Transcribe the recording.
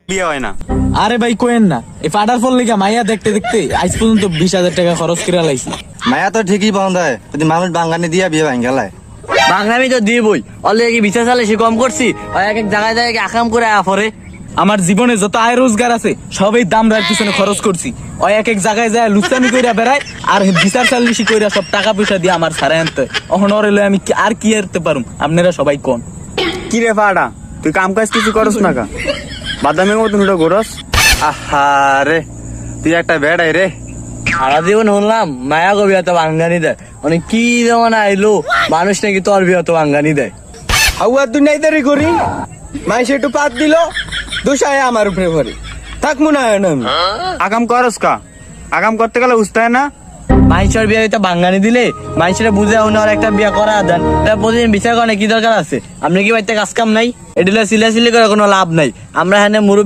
বিয়ে হয় না। আরে ভাই কোয়েন না, এই ফাটার ফল লিগা মাইয়া দেখতে দেখতে আজ পর্যন্ত 20,000 টাকা খরচ করে লাইছি। মায়া তো ঠিকই বন্ধ হয়, যদি মানুষ বাঙ্গানি দিয়া বিয়ে ভাঙ গেলায়। বাংলামি তো দিবই, অলরেডি বিচার চালে সে কম করছি, এক এক জায়গায় জায়গায় আকাম করে পরে। আমার জীবনে যত আয় রোজগার আছে সবই দামরার পিছনে খরচ করছি। ওই এক এক জায়গায় যায় লুচামি কইরা বেড়ায় আর বিচার চাল্লিশি কইরা সব টাকা পয়সা দিয়ে আমার সারা আনতে। অহন ওরে লই আমি আর কি করতে পারুম, আপনারা সবাই কোন। কি রে ফাটা, তুই কাম কাজ কিছু করস না কা? বাদামের মতন উঠে ঘোরস। আহারে তুই একটা বেড়াই রে। সারা জীবন শুনলাম মায়া গো বিয়ে তো বাঙ্গানি দেয়, মানে কি যেমন আইলো মানুষ নাকি তোর বিয়ে তো বাঙ্গানি দেয়। হাওয়া দুনিয়াদারি করি, মাইসে একটু পাত দিল, দোষায় আমার উপরে ভরে থাক মনে হয় না। আমি আকাম করস কা? আকাম করতে গেলে উস্তায় না। মাইসের বিয়ে তো বাঙ্গানি দিলে মাইসের বুঝে ওনার একটা বিয়ে করা দেন, প্রতিদিন বিচার করে কি দরকার আছে? আপনি কি বাড়িতে কাজ কাম নাই? এটা সিলে সিলে করে কোনো লাভ নাই। আমরা হ্যাঁ মুরব্বী